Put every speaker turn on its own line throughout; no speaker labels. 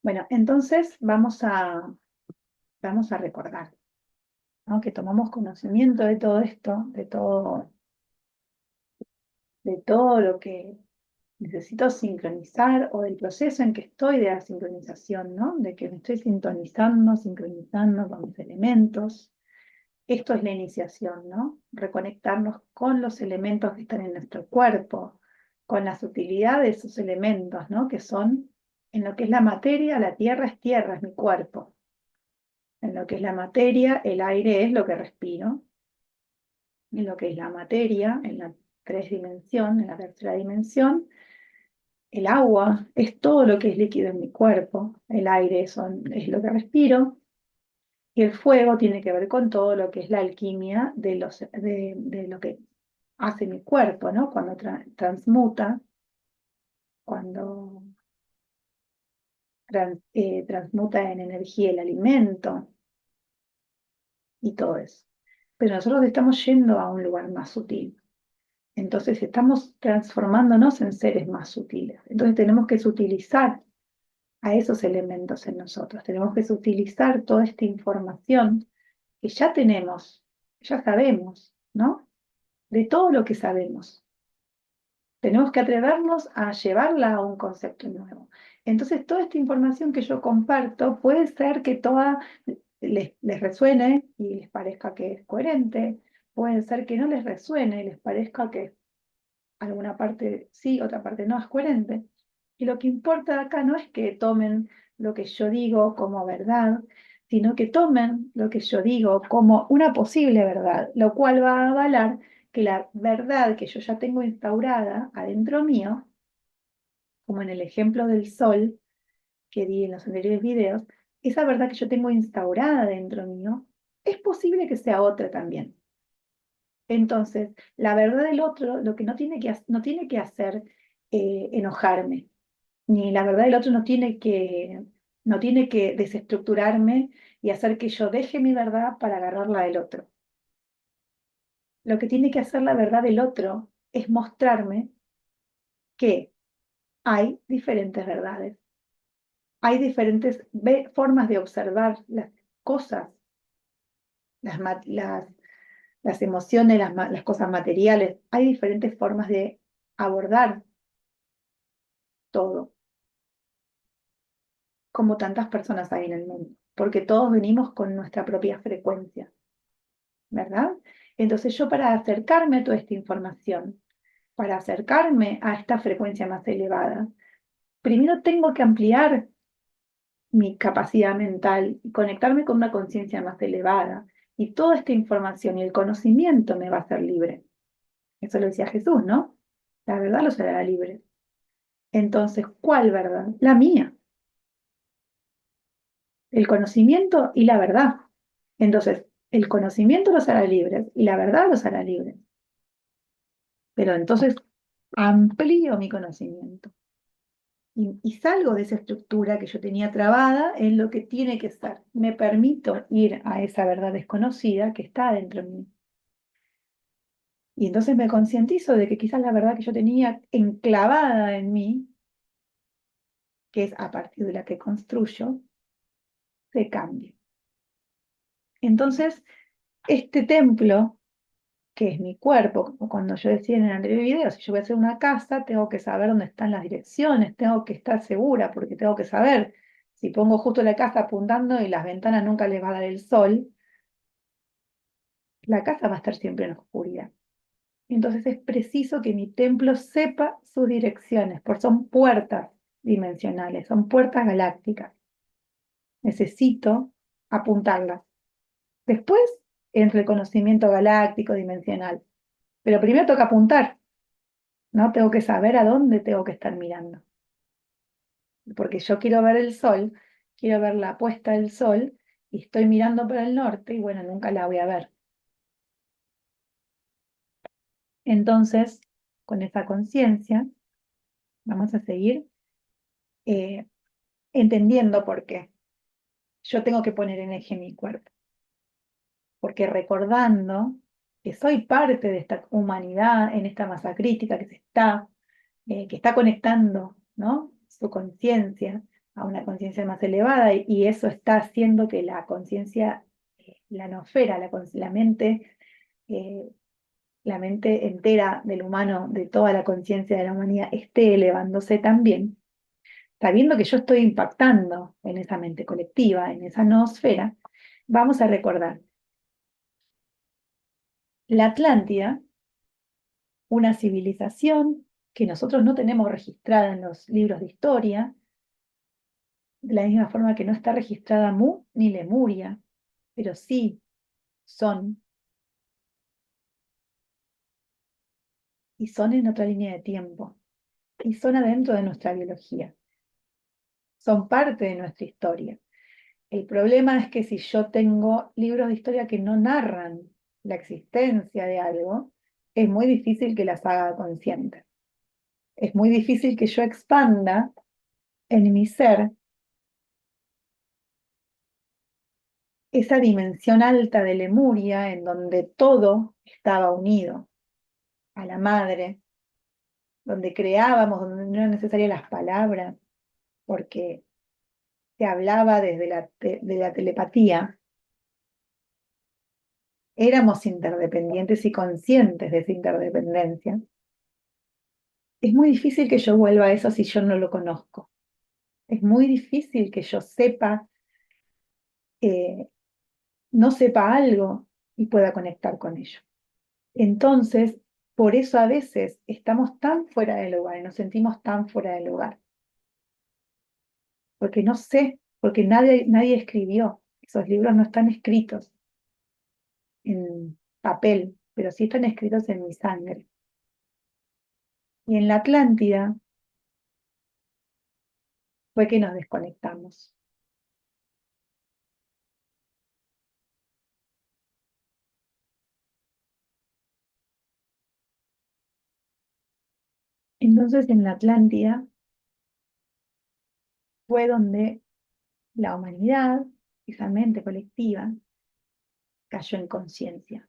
Bueno, entonces vamos a recordar, ¿no? Que tomamos conocimiento de todo esto, de todo lo que necesito sincronizar o del proceso en que estoy de la sincronización, ¿no? De que me estoy sincronizando con mis elementos. Esto es la iniciación, ¿no? Reconectarnos con los elementos que están en nuestro cuerpo, con la sutilidad de esos elementos, ¿no? Que son, en lo que es la materia, la tierra, es mi cuerpo. En lo que es la materia, el aire es lo que respiro. En lo que es la materia, en la en la tercera dimensión, el agua es todo lo que es líquido en mi cuerpo. El aire es lo que respiro. Y el fuego tiene que ver con todo lo que es la alquimia de lo que hace mi cuerpo, ¿no? Cuando transmuta, cuando transmuta en energía el alimento y todo eso. Pero nosotros estamos yendo a un lugar más sutil. Entonces estamos transformándonos en seres más sutiles. Entonces tenemos que sutilizar a esos elementos en nosotros. Tenemos que sutilizar toda esta información que ya tenemos, ya sabemos, ¿no? De todo lo que sabemos. Tenemos que atrevernos a llevarla a un concepto nuevo. Entonces, toda esta información que yo comparto puede ser que toda les resuene y les parezca que es coherente, puede ser que no les resuene y les parezca que alguna parte sí, otra parte no es coherente. Y lo que importa acá no es que tomen lo que yo digo como verdad, sino que tomen lo que yo digo como una posible verdad, lo cual va a avalar que la verdad que yo ya tengo instaurada adentro mío, como en el ejemplo del sol que di en los anteriores videos, esa verdad que yo tengo instaurada dentro mío, es posible que sea otra también. Entonces, la verdad del otro, lo que no tiene que hacer enojarme, ni la verdad del otro no tiene que desestructurarme y hacer que yo deje mi verdad para agarrar la del otro. Lo que tiene que hacer la verdad del otro es mostrarme que hay diferentes verdades, hay diferentes formas de observar las cosas, las, las emociones, las cosas materiales, hay diferentes formas de abordar todo, como tantas personas hay en el mundo, porque todos venimos con nuestra propia frecuencia, ¿verdad? Entonces yo para acercarme a toda esta información, para acercarme a esta frecuencia más elevada, primero tengo que ampliar mi capacidad mental y conectarme con una conciencia más elevada. Y toda esta información y el conocimiento me va a hacer libre. Eso lo decía Jesús, ¿no? La verdad los hará libre. Entonces, ¿cuál verdad? La mía. El conocimiento y la verdad. Entonces, el conocimiento los hará libres y la verdad los hará libres. Pero entonces amplío mi conocimiento y salgo de esa estructura que yo tenía trabada en lo que tiene que ser. Me permito ir a esa verdad desconocida que está dentro de mí. Y entonces me concientizo de que quizás la verdad que yo tenía enclavada en mí, que es a partir de la que construyo, se cambie. Entonces, este templo que es mi cuerpo, como cuando yo decía en el anterior video, si yo voy a hacer una casa, tengo que saber dónde están las direcciones, tengo que estar segura, porque tengo que saber, si pongo justo la casa apuntando y las ventanas nunca les va a dar el sol, la casa va a estar siempre en oscuridad. Entonces es preciso que mi templo sepa sus direcciones, porque son puertas dimensionales, son puertas galácticas. Necesito apuntarlas. Después entra el conocimiento galáctico dimensional, pero primero toca apuntar. ¿No? Tengo que saber a dónde tengo que estar mirando. Porque yo quiero ver el sol, quiero ver la puesta del sol y estoy mirando para el norte y bueno, nunca la voy a ver. Entonces, con esa conciencia, vamos a seguir eh, entendiendo por qué. Yo tengo que poner en eje mi cuerpo. Porque recordando que soy parte de esta humanidad en esta masa crítica que está conectando, ¿no? Su conciencia a una conciencia más elevada, y eso está haciendo que la conciencia, la nosfera, eh, la mente entera del humano, de toda la conciencia de la humanidad, esté elevándose también, sabiendo que yo estoy impactando en esa mente colectiva, en esa noosfera, vamos a recordar la Atlántida, una civilización que nosotros no tenemos registrada en los libros de historia, de la misma forma que no está registrada Mu ni Lemuria, pero sí son, y son en otra línea de tiempo, y son adentro de nuestra biología, son parte de nuestra historia. El problema es que si yo tengo libros de historia que no narran la existencia de algo, es muy difícil que las haga consciente. Es muy difícil que yo expanda en mi ser esa dimensión alta de Lemuria en donde todo estaba unido a la madre, donde creábamos, donde no eran necesarias las palabras, porque se hablaba desde de la telepatía. Éramos interdependientes y conscientes de esa interdependencia. Es muy difícil que yo vuelva a eso si yo no lo conozco. Es muy difícil que yo sepa, eh, no sepa algo y pueda conectar con ello. Entonces, por eso a veces estamos tan fuera del lugar y nos sentimos tan fuera del lugar. Porque no sé, porque nadie escribió. Esos libros no están escritos en papel, pero sí están escritos en mi sangre. Y en la Atlántida fue que nos desconectamos. Entonces en la Atlántida fue donde la humanidad, esa mente colectiva, cayó en conciencia.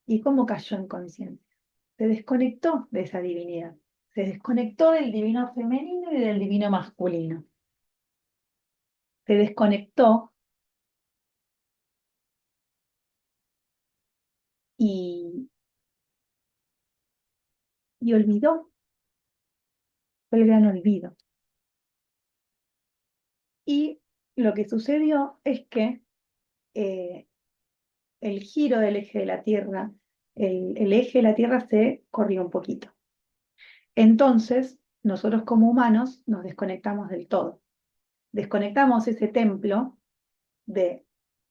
¿Y cómo cayó en conciencia? Se desconectó de esa divinidad. Se desconectó del divino femenino y del divino masculino. Se desconectó y, y olvidó. Fue el gran olvido. Y lo que sucedió es que eh, el giro del eje de la Tierra, el eje de la Tierra se corrió un poquito. Entonces, nosotros como humanos nos desconectamos del todo. Desconectamos ese templo de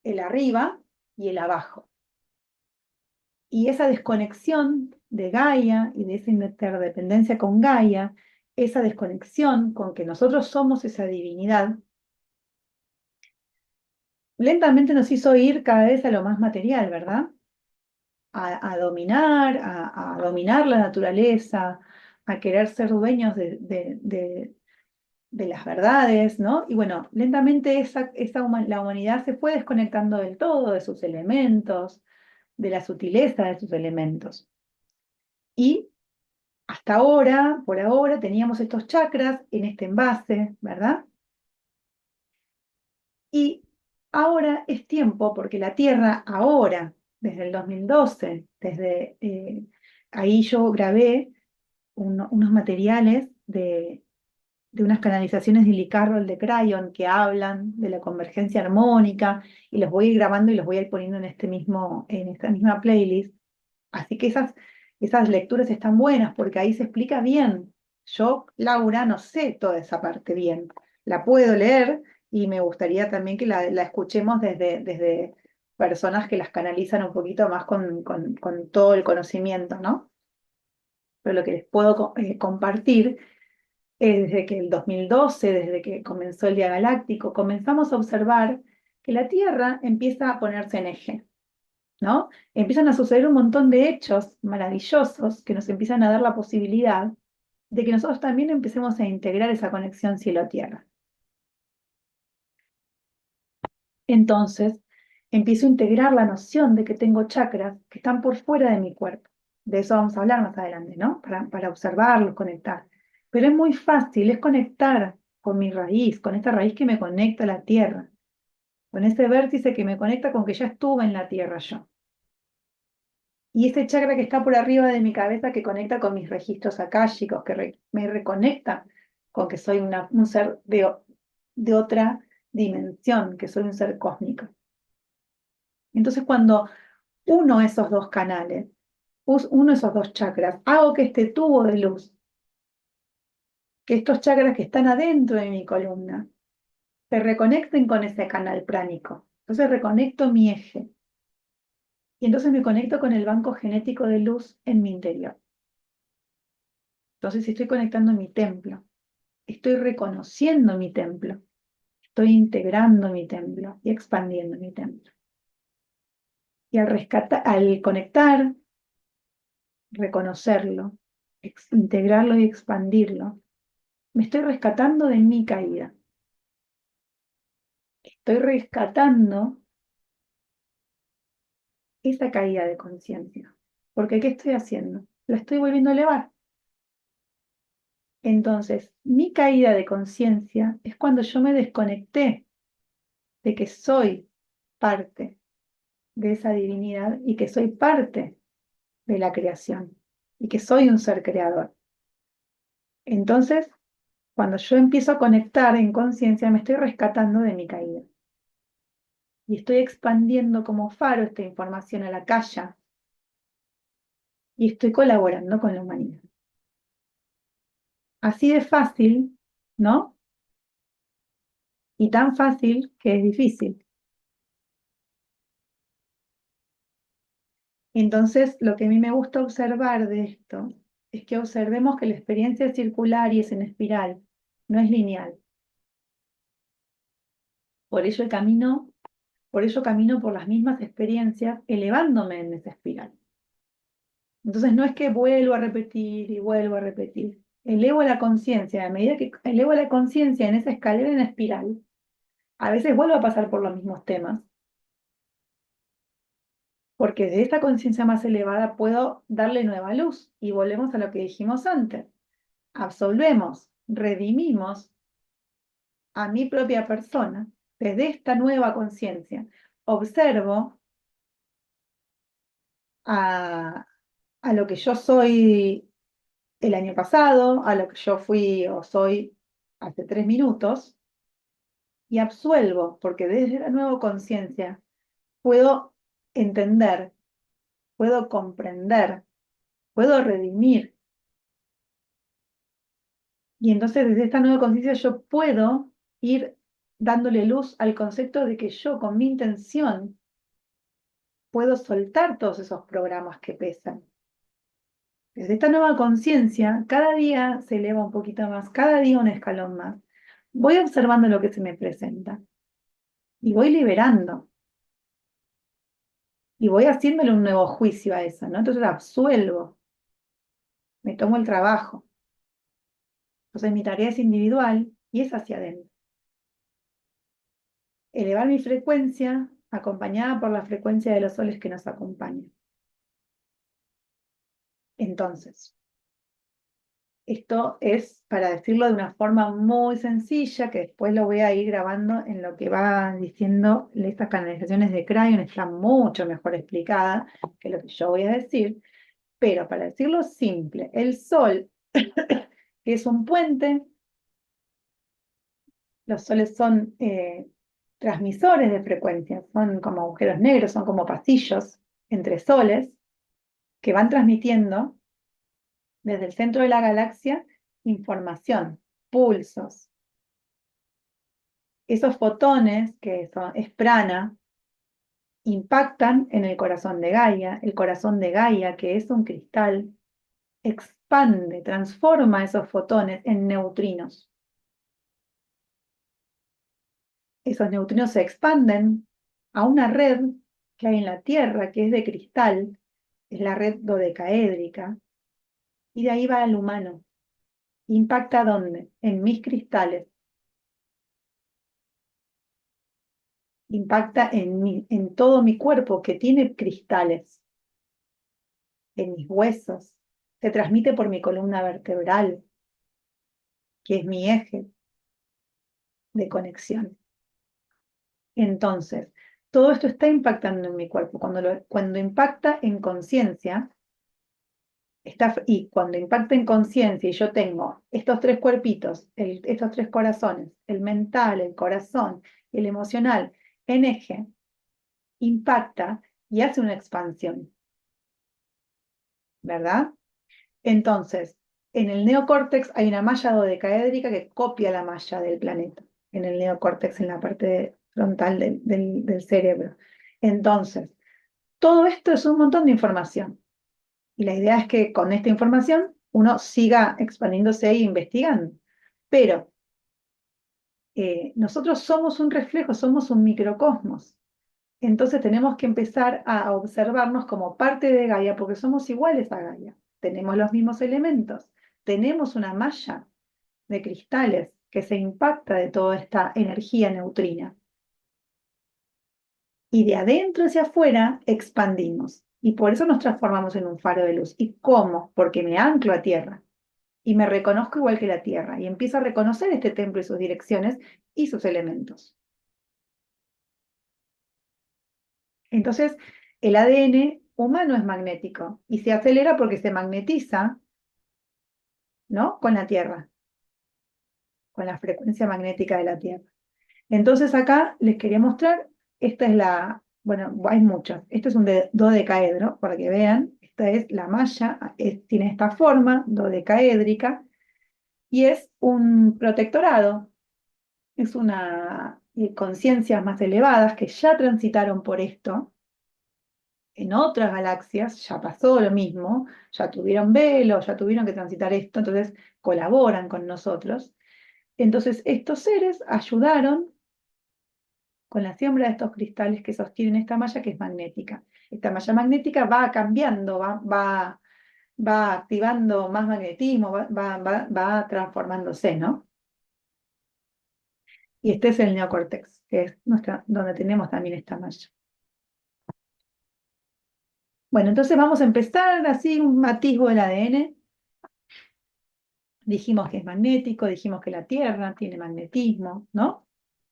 el arriba y el abajo. Y esa desconexión de Gaia y de esa interdependencia con Gaia, esa desconexión con que nosotros somos esa divinidad, lentamente nos hizo ir cada vez a lo más material, ¿verdad? A dominar, a dominar la naturaleza, a querer ser dueños de las verdades, ¿no? Y bueno, lentamente la humanidad se fue desconectando del todo de sus elementos, de la sutileza de sus elementos. Y hasta ahora, por ahora, teníamos estos chakras en este envase, ¿verdad? Y ahora es tiempo, porque la Tierra ahora, desde el 2012, ahí yo grabé unos materiales de unas canalizaciones de Lee Carroll de Crayon que hablan de la convergencia armónica, y los voy a ir grabando y los voy a ir poniendo en esta misma playlist. Así que esas lecturas están buenas porque ahí se explica bien. Yo, Laura, no sé toda esa parte bien. La puedo leer y me gustaría también que la escuchemos desde personas que las canalizan un poquito más con todo el conocimiento, ¿no? Pero lo que les puedo compartir es desde que el 2012, desde que comenzó el Día Galáctico, comenzamos a observar que la Tierra empieza a ponerse en eje. ¿No? Empiezan a suceder un montón de hechos maravillosos que nos empiezan a dar la posibilidad de que nosotros también empecemos a integrar esa conexión cielo-tierra. Entonces, empiezo a integrar la noción de que tengo chakras que están por fuera de mi cuerpo. De eso vamos a hablar más adelante, ¿no? Para observarlos, conectar. Pero es muy fácil, es conectar con mi raíz, con esta raíz que me conecta a la tierra, con ese vértice que me conecta con que ya estuve en la tierra yo. Y ese chakra que está por arriba de mi cabeza que conecta con mis registros akáshicos, que me reconecta con que soy un ser de otra dimensión, que soy un ser cósmico. Entonces cuando uno esos dos canales, uno esos dos chakras, hago que este tubo de luz, que estos chakras que están adentro de mi columna, se reconecten con ese canal pránico. Entonces reconecto mi eje. Y entonces me conecto con el banco genético de luz en mi interior. Entonces estoy conectando mi templo. Estoy reconociendo mi templo. Estoy integrando mi templo y expandiendo mi templo. Y al conectar, reconocerlo, integrarlo y expandirlo, me estoy rescatando de mi caída. Estoy rescatando esa caída de conciencia. Porque ¿qué estoy haciendo? La estoy volviendo a elevar. Entonces, mi caída de conciencia es cuando yo me desconecté de que soy parte de esa divinidad y que soy parte de la creación y que soy un ser creador. Entonces, cuando yo empiezo a conectar en conciencia, me estoy rescatando de mi caída y estoy expandiendo como faro esta información a la calle y estoy colaborando con la humanidad. Así de fácil, ¿no? Y tan fácil que es difícil. Entonces, lo que a mí me gusta observar de esto es que observemos que la experiencia circular y es en espiral, no es lineal. Por ello por ello camino por las mismas experiencias, elevándome en esa espiral. Entonces no es que vuelvo a repetir y vuelvo a repetir. Elevo la conciencia, a medida que elevo la conciencia en esa escalera en espiral, a veces vuelvo a pasar por los mismos temas, porque de esta conciencia más elevada puedo darle nueva luz y volvemos a lo que dijimos antes. Absolvemos, redimimos a mi propia persona desde esta nueva conciencia. Observo a, a lo que yo soy el año pasado, a lo que yo fui o soy hace 3 minutos, y absuelvo, porque desde la nueva conciencia puedo entender, puedo comprender, puedo redimir. Y entonces desde esta nueva conciencia yo puedo ir dándole luz al concepto de que yo con mi intención puedo soltar todos esos programas que pesan. Desde esta nueva conciencia, cada día se eleva un poquito más, cada día un escalón más. Voy observando lo que se me presenta y voy liberando y voy haciéndole un nuevo juicio a eso, ¿no? Entonces absuelvo, me tomo el trabajo. Entonces mi tarea es individual y es hacia adentro. Elevar mi frecuencia acompañada por la frecuencia de los soles que nos acompañan. Entonces, esto es, para decirlo de una forma muy sencilla, que después lo voy a ir grabando en lo que va diciendo estas canalizaciones de Crayon, está mucho mejor explicada que lo que yo voy a decir, pero para decirlo simple, el Sol, que es un puente, los soles son transmisores de frecuencias, son como agujeros negros, son como pasillos entre soles que van transmitiendo desde el centro de la galaxia información, pulsos. Esos fotones, es prana, impactan en el corazón de Gaia. El corazón de Gaia, que es un cristal, expande, transforma esos fotones en neutrinos. Esos neutrinos se expanden a una red que hay en la Tierra, que es de cristal, es la red dodecaédrica, y de ahí va al humano. ¿Impacta dónde? En mis cristales. Impacta en todo mi cuerpo que tiene cristales, en mis huesos. Se transmite por mi columna vertebral, que es mi eje. de conexión. Entonces, todo esto está impactando en mi cuerpo. Cuando impacta en conciencia, y cuando impacta en conciencia y yo tengo estos tres cuerpitos, estos tres corazones, el mental, el corazón y el emocional en eje, impacta y hace una expansión, ¿verdad? Entonces, en el neocórtex hay una malla dodecaédrica que copia la malla del planeta, en el neocórtex, en la parte frontal del cerebro. Entonces, todo esto es un montón de información. Y la idea es que con esta información uno siga expandiéndose e investigando. Pero nosotros somos un reflejo, somos un microcosmos. Entonces tenemos que empezar a observarnos como parte de Gaia, porque somos iguales a Gaia. Tenemos los mismos elementos. Tenemos una malla de cristales que se impacta de toda esta energía neutrina. Y de adentro hacia afuera expandimos. Y por eso nos transformamos en un faro de luz. ¿Y cómo? Porque me anclo a tierra y me reconozco igual que la tierra y empiezo a reconocer este templo y sus direcciones y sus elementos. Entonces, el ADN humano es magnético y se acelera porque se magnetiza, ¿no? Con la tierra, con la frecuencia magnética de la tierra. Entonces acá les quería mostrar, esta es bueno, hay muchas, este es un dodecaedro, para que vean, esta es la malla, tiene esta forma dodecaédrica y es un protectorado, es una conciencias más elevadas que ya transitaron por esto, en otras galaxias ya pasó lo mismo, ya tuvieron velo, ya tuvieron que transitar esto, entonces colaboran con nosotros. Entonces estos seres ayudaron con la siembra de estos cristales que sostienen esta malla que es magnética. Esta malla magnética va cambiando, va activando más magnetismo, va transformándose, ¿no? Y este es el neocórtex, que es donde tenemos también esta malla. Bueno, entonces vamos a empezar así un atisbo del ADN. Dijimos que es magnético, dijimos que la Tierra tiene magnetismo, ¿no?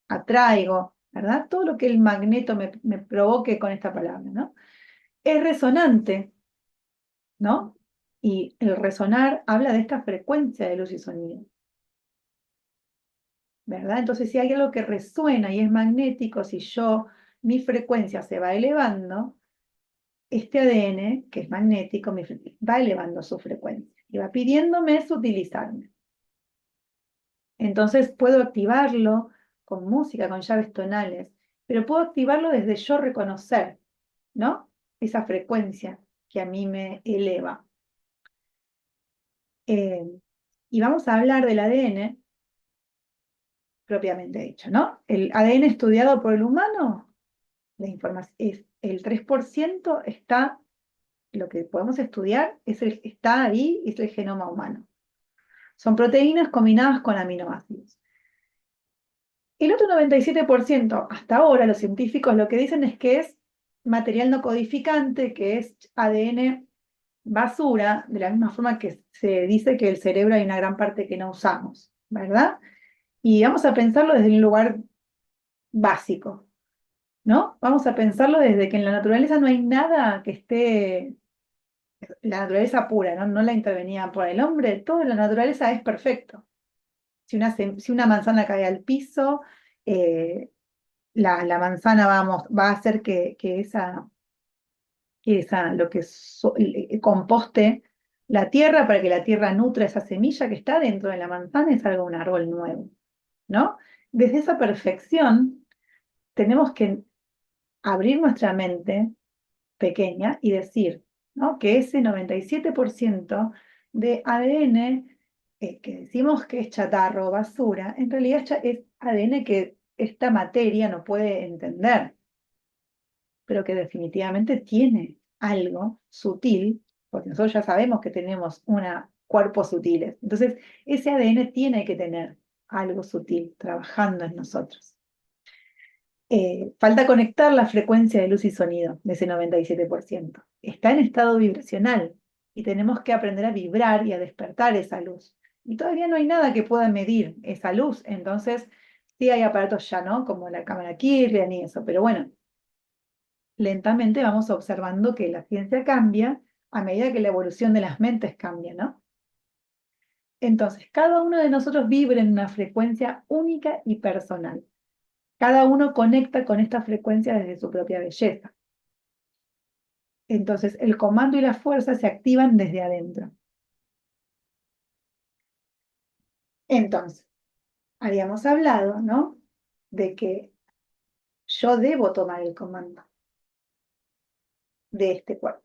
Atraigo, ¿verdad? Todo lo que el magneto me provoque con esta palabra, ¿no? Es resonante, ¿no? Y el resonar habla de esta frecuencia de luz y sonido, ¿verdad? Entonces, si hay algo que resuena y es magnético, si mi frecuencia se va elevando, este ADN, que es magnético, va elevando su frecuencia y va pidiéndome sutilizarme. Entonces puedo activarlo con música, con llaves tonales, pero puedo activarlo desde yo reconocer, ¿no? Esa frecuencia que a mí me eleva. Eh, y vamos a hablar del ADN propiamente dicho, ¿no? El ADN estudiado por el humano, la información es el 3% está, lo que podemos estudiar está ahí, es el genoma humano. Son proteínas combinadas con aminoácidos. El otro 97%, hasta ahora los científicos lo que dicen es que es material no codificante, que es ADN basura, de la misma forma que se dice que el cerebro hay una gran parte que no usamos, ¿verdad? Y vamos a pensarlo desde un lugar básico, ¿no? Vamos a pensarlo desde que en la naturaleza no hay nada que esté, la naturaleza pura, ¿no? No la intervenida por el hombre, todo en la naturaleza es perfecto. Si una manzana cae al piso, eh, la manzana va a hacer que lo que composte la tierra para que la tierra nutra esa semilla que está dentro de la manzana y salga un árbol nuevo, ¿no? Desde esa perfección tenemos que abrir nuestra mente pequeña y decir, ¿no? Que ese 97% de ADN que decimos que es chatarra o basura, en realidad es ADN que esta materia no puede entender, pero que definitivamente tiene algo sutil, porque nosotros ya sabemos que tenemos cuerpos sutiles. Entonces, ese ADN tiene que tener algo sutil trabajando en nosotros. Falta conectar la frecuencia de luz y sonido de ese 97%. Está en estado vibracional y tenemos que aprender a vibrar y a despertar esa luz. Y todavía no hay nada que pueda medir esa luz, entonces Sí hay aparatos ya, ¿no? Como la cámara Kirlian y eso, pero bueno, lentamente vamos observando que la ciencia cambia a medida que la evolución de las mentes cambia, ¿no? Entonces, cada uno de nosotros vibra en una frecuencia única y personal. Cada uno conecta con esta frecuencia desde su propia belleza. Entonces, el comando y la fuerza se activan desde adentro. Entonces, habíamos hablado, ¿no? De que yo debo tomar el comando de este cuerpo.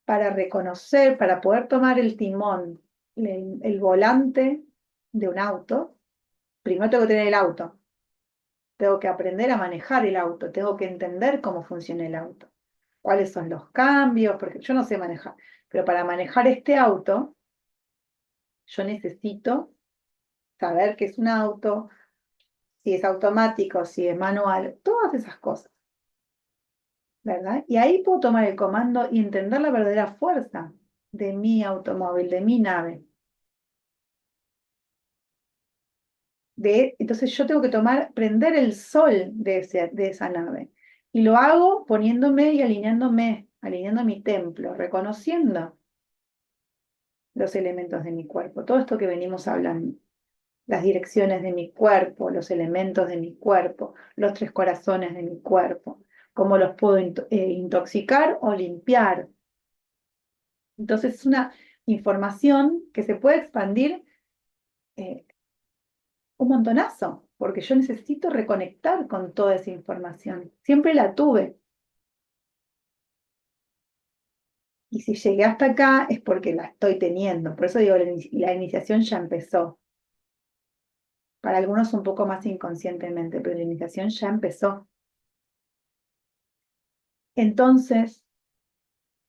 Para reconocer, para poder tomar el timón, el volante de un auto, primero tengo que tener el auto. Tengo que aprender a manejar el auto, tengo que entender cómo funciona el auto, cuáles son los cambios, porque yo no sé manejar, pero para manejar este auto, yo necesito saber qué es un auto, si es automático, si es manual, todas esas cosas, ¿verdad? Y ahí puedo tomar el comando y entender la verdadera fuerza de mi automóvil, de mi nave. Entonces yo tengo que prender el sol de esa nave. Y lo hago poniéndome y alineándome, alineando mi templo, reconociendo los elementos de mi cuerpo, todo esto que venimos hablando, las direcciones de mi cuerpo, los elementos de mi cuerpo, los tres corazones de mi cuerpo, cómo los puedo intoxicar o limpiar. Entonces es una información que se puede expandir eh, un montonazo, porque yo necesito reconectar con toda esa información. Siempre la tuve. Y si llegué hasta acá es porque la estoy teniendo. Por eso digo, la iniciación ya empezó. Para algunos un poco más inconscientemente, pero la iniciación ya empezó. Entonces,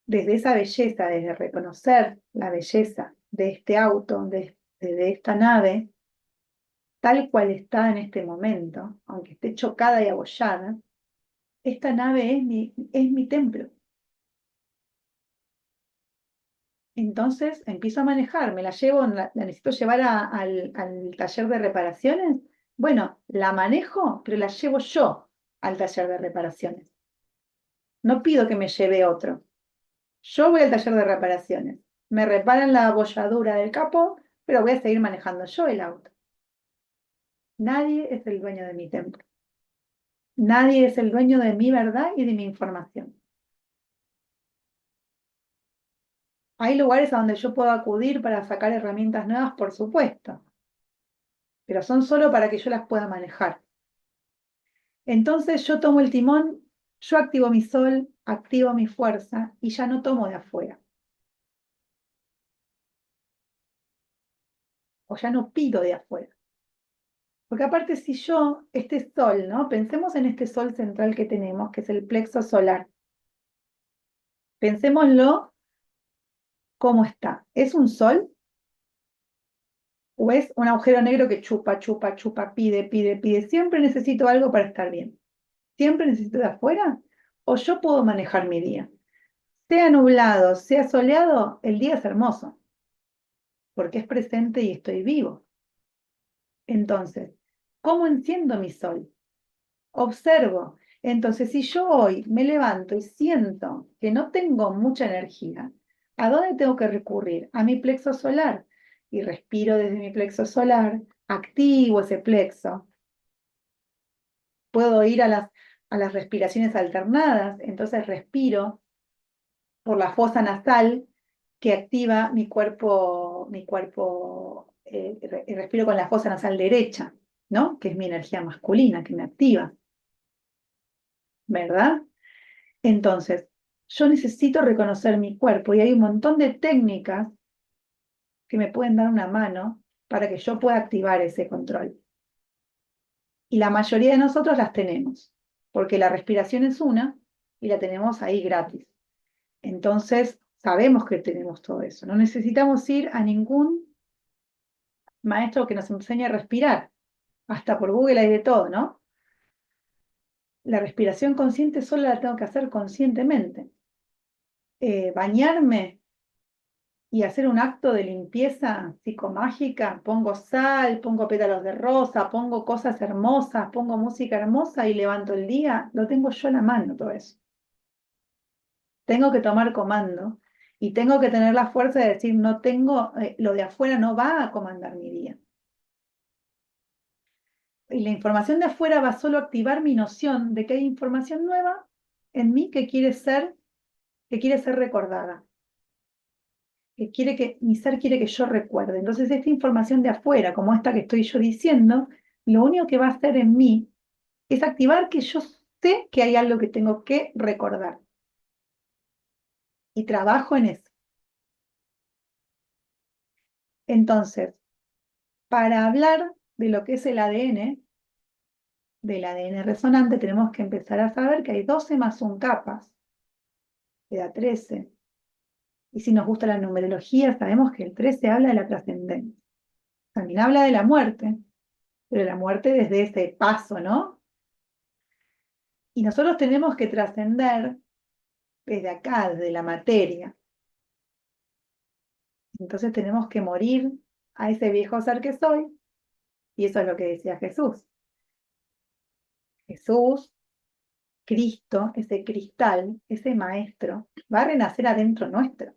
desde esa belleza, desde reconocer la belleza de este auto, de esta nave, tal cual está en este momento, aunque esté chocada y abollada, esta nave es mi templo. Entonces empiezo a manejar, me la llevo, la necesito llevar al taller de reparaciones. Bueno, la manejo, pero la llevo yo al taller de reparaciones. No pido que me lleve otro. Yo voy al taller de reparaciones. Me reparan la abolladura del capó, pero voy a seguir manejando yo el auto. Nadie es el dueño de mi templo. Nadie es el dueño de mi verdad y de mi información. Hay lugares a donde yo puedo acudir para sacar herramientas nuevas, por supuesto, pero son solo para que yo las pueda manejar. Entonces yo tomo el timón, yo activo mi sol, activo mi fuerza y ya no tomo de afuera. O ya no pido de afuera. Porque aparte si yo, este sol, ¿no? Pensemos en este sol central que tenemos, que es el plexo solar. Pensémoslo cómo está. ¿Es un sol o es un agujero negro que chupa, chupa, chupa, pide, pide, pide? Siempre necesito algo para estar bien. Siempre necesito de afuera o yo puedo manejar mi día. Sea nublado, sea soleado, el día es hermoso porque es presente y estoy vivo. Entonces, ¿cómo enciendo mi sol? Observo. Entonces, si yo hoy me levanto y siento que no tengo mucha energía, ¿a dónde tengo que recurrir? A mi plexo solar. Y respiro desde mi plexo solar, activo ese plexo. Puedo ir a las respiraciones alternadas, entonces respiro por la fosa nasal que activa respiro con la fosa nasal derecha, ¿no? Que es mi energía masculina, que me activa, ¿verdad? Entonces, yo necesito reconocer mi cuerpo y hay un montón de técnicas que me pueden dar una mano para que yo pueda activar ese control. Y la mayoría de nosotros las tenemos, porque la respiración es una y la tenemos ahí gratis. Entonces, sabemos que tenemos todo eso. No necesitamos ir a ningún maestro que nos enseñe a respirar. Hasta por Google hay de todo, ¿no? La respiración consciente solo la tengo que hacer conscientemente. Bañarme y hacer un acto de limpieza psicomágica, pongo sal, pongo pétalos de rosa, pongo cosas hermosas, pongo música hermosa y levanto el día, lo tengo yo en la mano todo eso. Tengo que tomar comando y tengo que tener la fuerza de decir, no tengo, lo de afuera no va a comandar mi día. Y la información de afuera va solo a activar mi noción de que hay información nueva en mí que quiere ser recordada, mi ser quiere que yo recuerde. Entonces, esta información de afuera, como esta que estoy yo diciendo, lo único que va a hacer en mí es activar que yo sé que hay algo que tengo que recordar. Y trabajo en eso. Entonces, para hablar de lo que es el ADN, del ADN resonante, tenemos que empezar a saber que hay 12 más 1 capas, que da 13. Y si nos gusta la numerología, sabemos que el 13 habla de la trascendencia. También habla de la muerte, pero la muerte desde ese paso, ¿no? Y nosotros tenemos que trascender desde acá, desde la materia. Entonces tenemos que morir a ese viejo ser que soy, y eso es lo que decía Jesús. Jesús, Cristo, ese cristal, ese maestro, va a renacer adentro nuestro.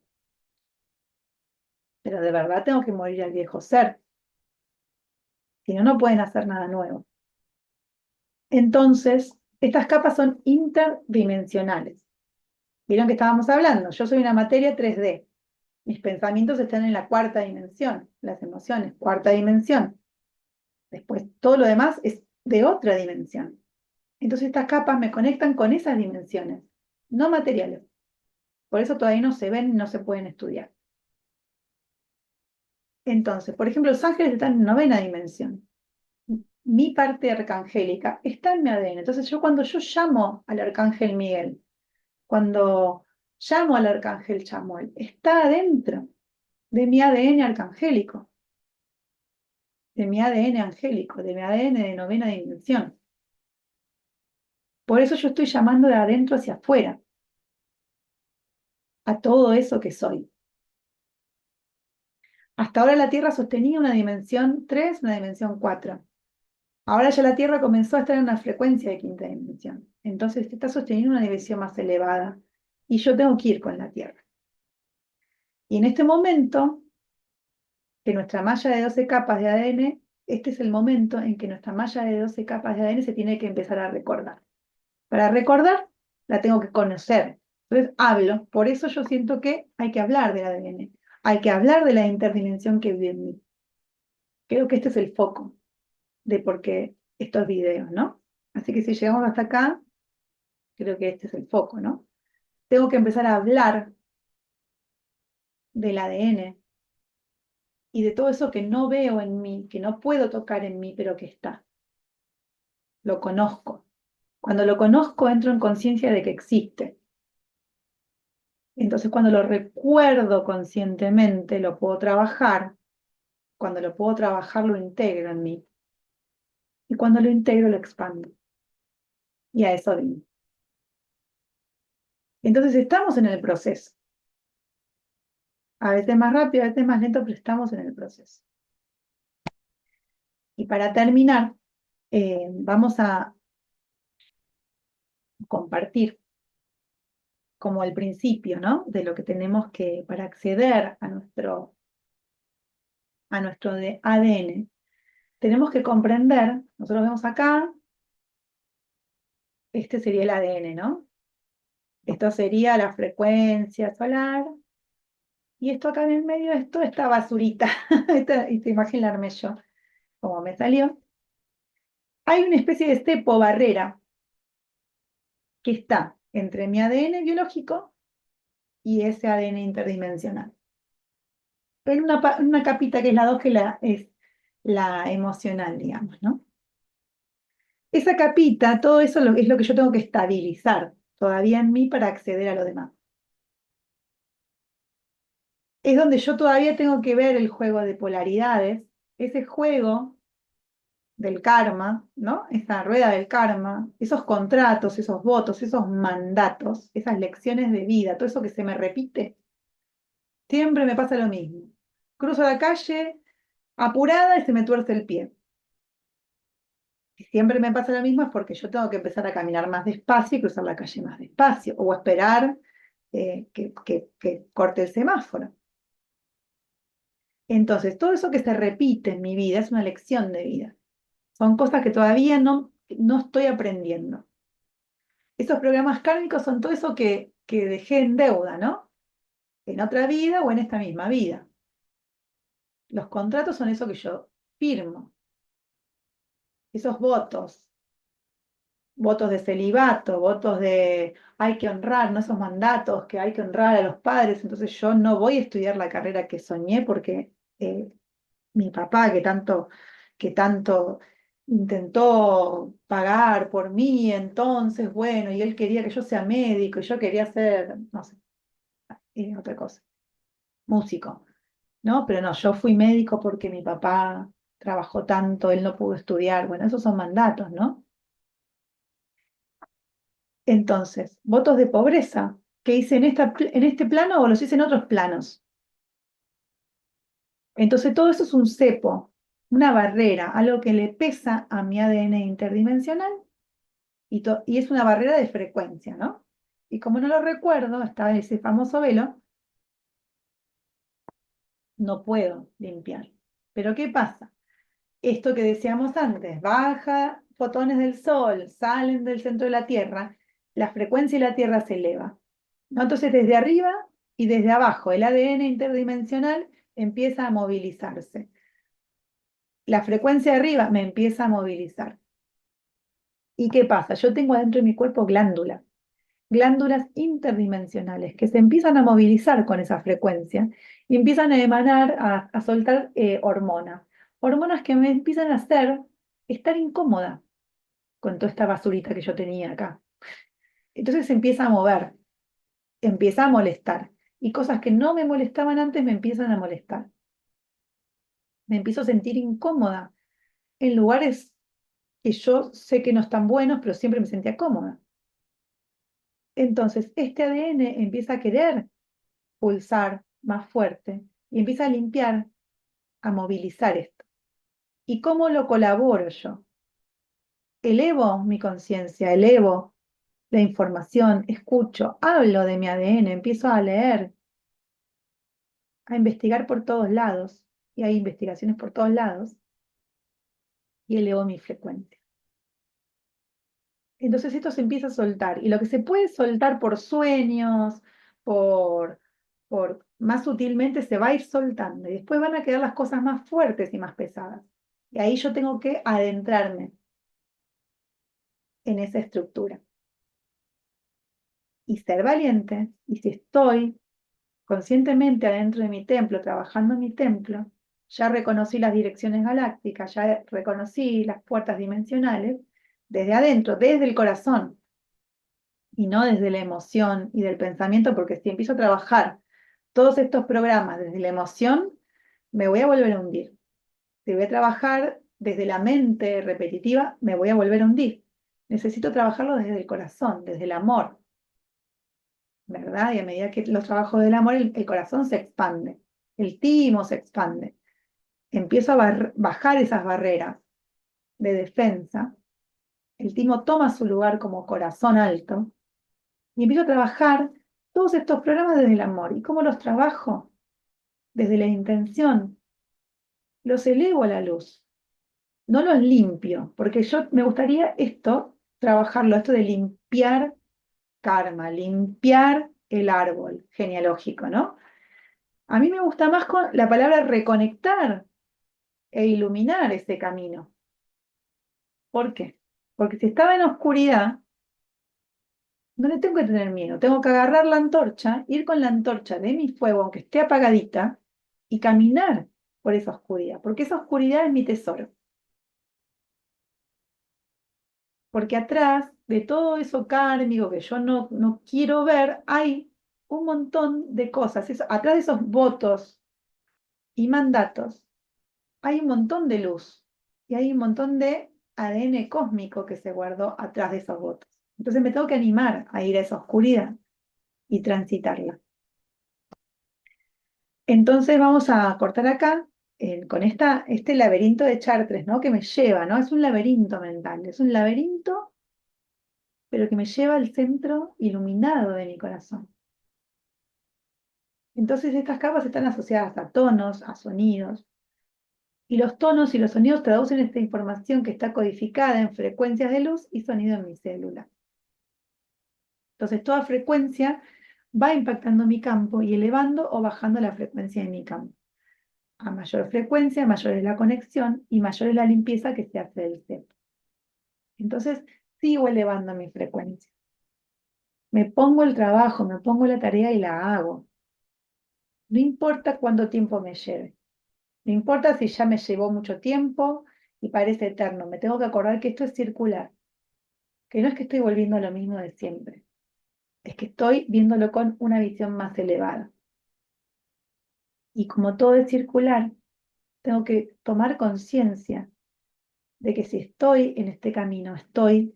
Pero de verdad tengo que morir al viejo ser. Si no, no pueden hacer nada nuevo. Entonces, estas capas son interdimensionales. ¿Vieron que estábamos hablando? Yo soy una materia 3D. Mis pensamientos están en la 4ª dimensión, las emociones, 4ª dimensión. Después, todo lo demás es de otra dimensión. Entonces, estas capas me conectan con esas dimensiones, no materiales. Por eso todavía no se ven y no se pueden estudiar. Entonces, por ejemplo, los ángeles están en 9ª dimensión. Mi parte arcangélica está en mi ADN. Entonces, cuando yo llamo al arcángel Miguel, cuando llamo al arcángel Chamuel, está adentro de mi ADN arcangélico, de mi ADN angélico, de mi ADN de 9ª dimensión. Por eso yo estoy llamando de adentro hacia afuera, a todo eso que soy. Hasta ahora la Tierra sostenía una dimensión 3, una dimensión 4. Ahora ya la Tierra comenzó a estar en una frecuencia de 5ª dimensión. Entonces está sosteniendo una dimensión más elevada. Y yo tengo que ir con la Tierra. Y en este momento, que nuestra malla de 12 capas de ADN, este es el momento en que nuestra malla de 12 capas de ADN se tiene que empezar a recordar. Para recordar, la tengo que conocer. Entonces hablo. Por eso yo siento que hay que hablar del ADN. Hay que hablar de la interdimensión que vive en mí. Creo que este es el foco de por qué estos videos, ¿no? Así que si llegamos hasta acá, creo que este es el foco, ¿no? Tengo que empezar a hablar del ADN y de todo eso que no veo en mí, que no puedo tocar en mí, pero que está. Lo conozco. Cuando lo conozco, entro en conciencia de que existe. Entonces, cuando lo recuerdo conscientemente, lo puedo trabajar. Cuando lo puedo trabajar, lo integro en mí. Y cuando lo integro, lo expando. Y a eso vine. Entonces, estamos en el proceso. A veces más rápido, a veces más lento, pero estamos en el proceso. Y para terminar, vamos a compartir como el principio, ¿no? De lo que tenemos que, para acceder a nuestro ADN, tenemos que comprender, nosotros vemos acá, este sería el ADN, ¿no? Esto sería la frecuencia solar, y esto acá en el medio es toda esta basurita, esta imagen la armé yo, como me salió. Hay una especie de cepo barrera que está entre mi ADN biológico y ese ADN interdimensional. Pero una capita que es la 2, que es la emocional, digamos, ¿no? Esa capita, todo eso es lo que yo tengo que estabilizar todavía en mí para acceder a lo demás. Es donde yo todavía tengo que ver el juego de polaridades, ese juego del karma, ¿no? Esa rueda del karma, esos contratos, esos votos, esos mandatos, esas lecciones de vida, todo eso que se me repite. Siempre me pasa lo mismo. Cruzo la calle apurada y se me tuerce el pie. Y siempre me pasa lo mismo es porque yo tengo que empezar a caminar más despacio y cruzar la calle más despacio, o esperar que corte el semáforo. Entonces, todo eso que se repite en mi vida es una lección de vida. Son cosas que todavía no estoy aprendiendo. Esos programas kármicos son todo eso que dejé en deuda, ¿no? En otra vida o en esta misma vida. Los contratos son eso que yo firmo, esos votos de celibato, votos de hay que honrar, ¿no? Esos mandatos que hay que honrar a los padres. Entonces yo no voy a estudiar la carrera que soñé porque mi papá, que tanto intentó pagar por mí, entonces, bueno, y él quería que yo sea médico, y yo quería ser, no sé, otra cosa, músico, ¿no? Pero no, yo fui médico porque mi papá trabajó tanto, él no pudo estudiar. Bueno, esos son mandatos, ¿no? Entonces, votos de pobreza que hice en este plano o los hice en otros planos. Entonces, todo eso es un cepo, una barrera, algo que le pesa a mi ADN interdimensional y es una barrera de frecuencia, ¿no? Y como no lo recuerdo, estaba en ese famoso velo, no puedo limpiar. Pero ¿qué pasa? Esto que decíamos antes, baja fotones del Sol, salen del centro de la Tierra, la frecuencia de la Tierra se eleva, ¿no? Entonces, desde arriba y desde abajo, el ADN interdimensional empieza a movilizarse. La frecuencia de arriba me empieza a movilizar. ¿Y qué pasa? Yo tengo adentro de mi cuerpo glándulas interdimensionales que se empiezan a movilizar con esa frecuencia y empiezan a emanar, a soltar hormonas. Hormonas que me empiezan a hacer estar incómoda con toda esta basurita que yo tenía acá. Entonces se empieza a mover, empieza a molestar. Y cosas que no me molestaban antes me empiezan a molestar. Me empiezo a sentir incómoda en lugares que yo sé que no están buenos, pero siempre me sentía cómoda. Entonces, este ADN empieza a querer pulsar más fuerte y empieza a limpiar, a movilizar esto. ¿Y cómo lo colaboro yo? Elevo mi conciencia, elevo la información, escucho, hablo de mi ADN, empiezo a leer, a investigar por todos lados, y hay investigaciones por todos lados, y elevo mi frecuencia. Entonces esto se empieza a soltar, y lo que se puede soltar por sueños, por, por más sutilmente, se va a ir soltando, y después van a quedar las cosas más fuertes y más pesadas. Y ahí yo tengo que adentrarme en esa estructura y ser valiente, y si estoy conscientemente adentro de mi templo, trabajando en mi templo, ya reconocí las direcciones galácticas, ya reconocí las puertas dimensionales, desde adentro, desde el corazón, y no desde la emoción y del pensamiento, porque si empiezo a trabajar todos estos programas desde la emoción, me voy a volver a hundir. Si voy a trabajar desde la mente repetitiva, me voy a volver a hundir. Necesito trabajarlo desde el corazón, desde el amor, ¿verdad? Y a medida que los trabajos del amor, el corazón se expande, el timo se expande. Empiezo a bajar esas barreras de defensa. El timo toma su lugar como corazón alto y empiezo a trabajar todos estos programas desde el amor. ¿Y cómo los trabajo? Desde la intención. Los elevo a la luz. No los limpio, porque yo me gustaría esto, trabajarlo, esto de limpiar karma, limpiar el árbol genealógico, ¿no? A mí me gusta más con la palabra reconectar e iluminar ese camino. ¿Por qué? Porque si estaba en oscuridad, no le tengo que tener miedo. Tengo que agarrar la antorcha, ir con la antorcha de mi fuego, aunque esté apagadita, y caminar por esa oscuridad, porque esa oscuridad es mi tesoro. Porque atrás de todo eso kármico que yo no quiero ver, hay un montón de cosas. Atrás de esos votos y mandatos, hay un montón de luz y hay un montón de ADN cósmico que se guardó atrás de esos votos. Entonces me tengo que animar a ir a esa oscuridad y transitarla. Entonces vamos a cortar acá con este laberinto de Chartres, ¿no? Que me lleva, ¿no? Es un laberinto mental, es un laberinto, pero que me lleva al centro iluminado de mi corazón. Entonces estas capas están asociadas a tonos, a sonidos, y los tonos y los sonidos traducen esta información que está codificada en frecuencias de luz y sonido en mi célula. Entonces toda frecuencia va impactando mi campo y elevando o bajando la frecuencia de mi campo. A mayor frecuencia, mayor es la conexión y mayor es la limpieza que se hace del ser. Entonces, sigo elevando mi frecuencia. Me pongo el trabajo, me pongo la tarea y la hago. No importa cuánto tiempo me lleve. No importa si ya me llevó mucho tiempo y parece eterno. Me tengo que acordar que esto es circular. Que no es que estoy volviendo a lo mismo de siempre. Es que estoy viéndolo con una visión más elevada. Y como todo es circular, tengo que tomar conciencia de que si estoy en este camino, estoy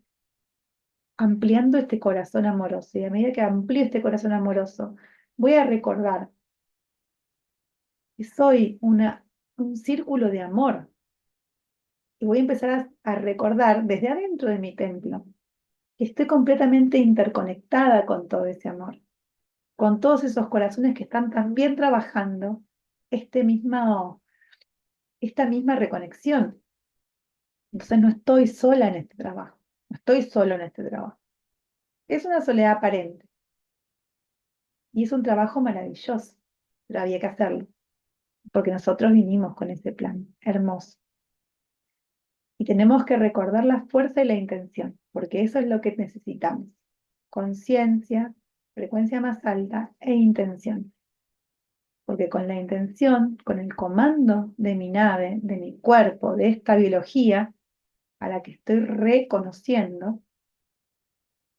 ampliando este corazón amoroso. Y a medida que amplío este corazón amoroso, voy a recordar que soy un círculo de amor. Y voy a empezar a recordar desde adentro de mi templo que estoy completamente interconectada con todo ese amor, con todos esos corazones que están también trabajando esta misma reconexión. Entonces no estoy sola en este trabajo, no estoy solo en este trabajo. Es una soledad aparente y es un trabajo maravilloso, pero había que hacerlo, porque nosotros vinimos con ese plan hermoso. Y tenemos que recordar la fuerza y la intención, porque eso es lo que necesitamos. Conciencia, frecuencia más alta e intención. Porque con la intención, con el comando de mi nave, de mi cuerpo, de esta biología, a la que estoy reconociendo,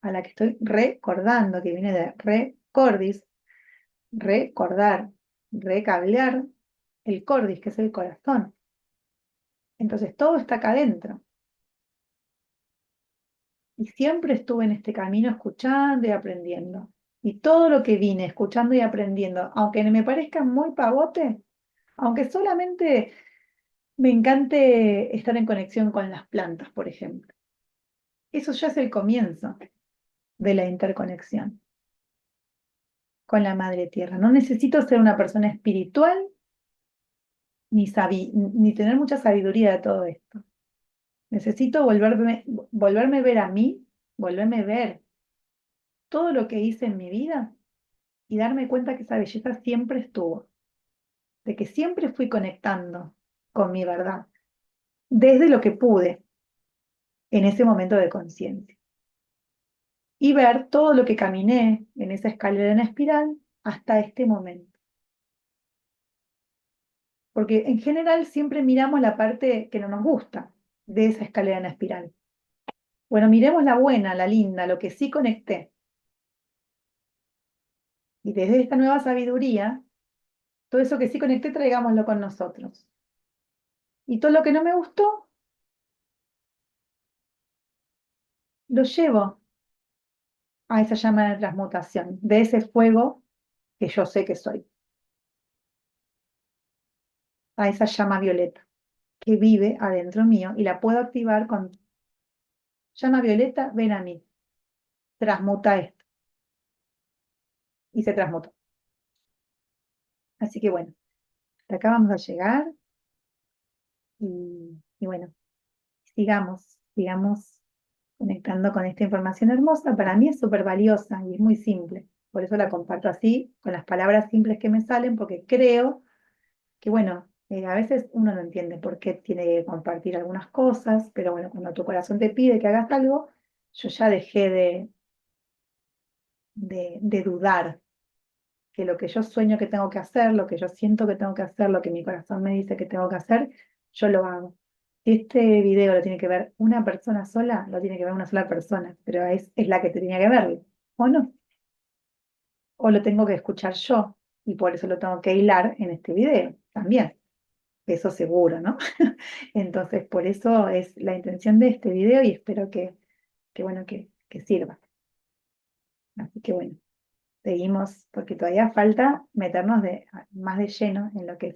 a la que estoy recordando, que viene de recordis, recordar, recablear, el cordis, que es el corazón. Entonces todo está acá adentro. Y siempre estuve en este camino escuchando y aprendiendo. Y todo lo que vine escuchando y aprendiendo, aunque me parezca muy pavote, aunque solamente me encante estar en conexión con las plantas, por ejemplo. Eso ya es el comienzo de la interconexión con la madre tierra. No necesito ser una persona espiritual ni tener mucha sabiduría de todo esto. Necesito volverme a ver a mí, volverme a ver todo lo que hice en mi vida y darme cuenta que esa belleza siempre estuvo, de que siempre fui conectando con mi verdad, desde lo que pude en ese momento de conciencia. Y ver todo lo que caminé en esa escalera en espiral hasta este momento. Porque en general siempre miramos la parte que no nos gusta de esa escalera en espiral. Bueno, miremos la buena, la linda, lo que sí conecté. Y desde esta nueva sabiduría, todo eso que sí conecté, traigámoslo con nosotros. Y todo lo que no me gustó, lo llevo a esa llama de transmutación, de ese fuego que yo sé que soy, a esa llama violeta que vive adentro mío y la puedo activar con llama violeta, ven a mí, transmuta esto. Y se transmutó. Así que bueno, hasta acá vamos a llegar y bueno, sigamos conectando con esta información hermosa. Para mí es súper valiosa y es muy simple. Por eso la comparto así, con las palabras simples que me salen, porque creo que, bueno, a veces uno no entiende por qué tiene que compartir algunas cosas, pero bueno, cuando tu corazón te pide que hagas algo, yo ya dejé de dudar que lo que yo sueño que tengo que hacer, lo que yo siento que tengo que hacer, lo que mi corazón me dice que tengo que hacer, yo lo hago. Si este video lo tiene que ver una persona sola, lo tiene que ver una sola persona, pero es la que te tenía que verlo, ¿o no? O lo tengo que escuchar yo, y por eso lo tengo que hilar en este video también. Eso seguro, ¿no? Entonces, por eso es la intención de este video y espero que bueno, que sirva. Así que bueno, seguimos, porque todavía falta meternos más de lleno en lo que es